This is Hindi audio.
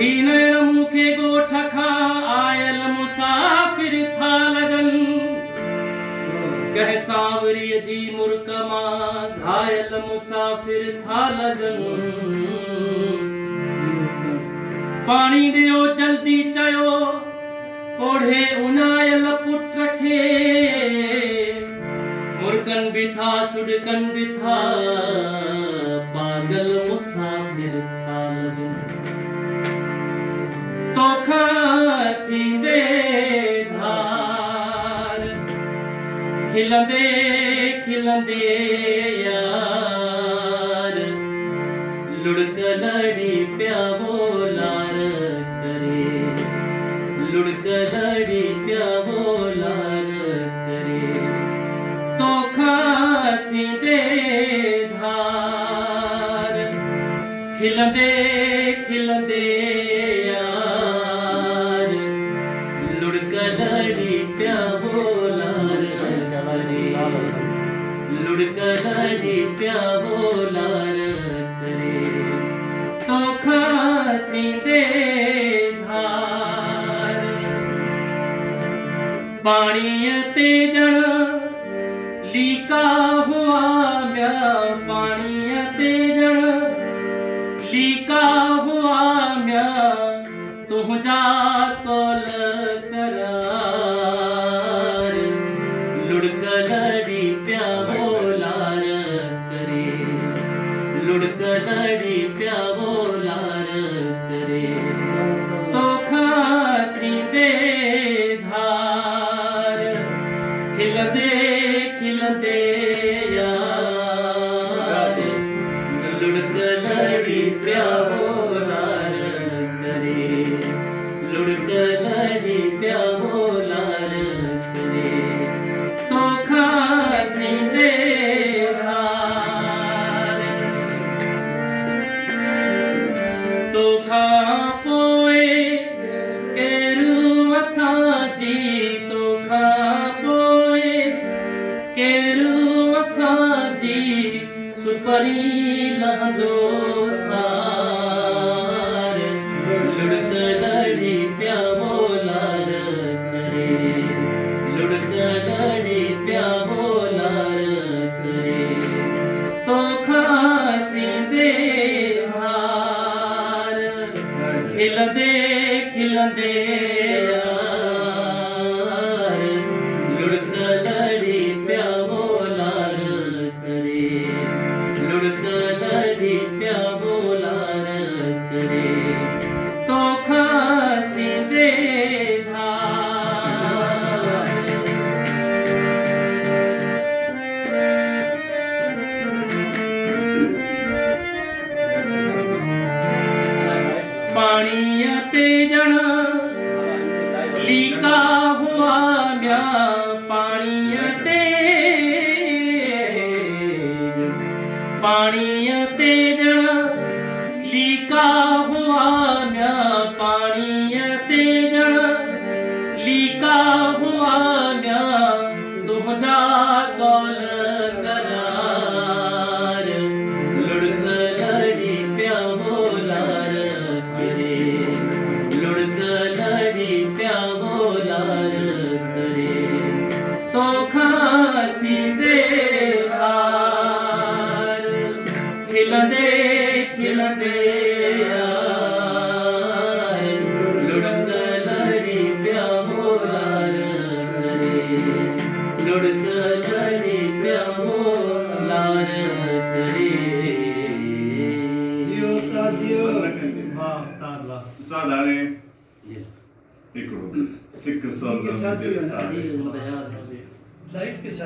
बीनण मुखे गोठ खा आयल मुसाफिर था लगन कह सांवरिय जी मुर्क मां घायल मुसाफिर था लगन पानी दियो जल्दी चयो ओढ़े उनायल पुत्र खे मुर्कन भी था सुडकन भी था पागल मुसाफिर था लगन तोखा थींदे धार खिलंदे खिलंदे यार लुढ़क लड़ी प्या बोलार करे लुढ़क लड़ी प्या बोलार करे तोखा थींदे धार खिलंदे खिलंदे यार लुढ़क लड़ी प्या बोलार करे लुढ़क लड़ी प्या बोलार करे तोखा थींदे धार पाणीअ ते ॼण लीका हुआ म्या पाणीअ ते ॼण लीका हुआ म्या तुझा कौल करार लुढ़क लड़ी प्या बोलार करे लुढ़क लड़ी प्या बोलार करे तोखा थींदे धार खिलंदे खिलंदे यार लुढ़क लड़ी प्या बोलार करे लुढ़क लड़ी प्या बोलार करे तोखा थींदे धार तोखा पोए केरू असांजी तोखा पोए केरू असांजी सुपरी लहंदो सार लुढ़क लड़ी प्या बोलार करे लुढ़क लड़ी प्या बोलार करे तोखा थींदे हार खिलंदे खिलंदे यार लुढ़क लड़ी प्या बोलार करे लुढ़क लड़ी प्या बोलार करे तोखा थींदे धार पाणीअ ते ॼण लीका हुआ म्या पाणीअ ते ॼण लीका हुआ म्या पाणीअ ते ॼण लीका हुआ म्या तुझा कौल करार लुढ़क लड़ी प्या बोलार करे लुढ़क लड़ी प्या बोलार करे तोखा थींदे धार खिलंदे खिलंदे यार लुढ़क लड़ी प्या बोलार करे लुढ़क लड़ी प्या बोलार करे जियो उस्ताद जियो वाह उस्ताद वाह उस्ताद हाणे जी हिकिड़ो सिख सोज़ में दिलि सां मुझे याद है लाइट के साथ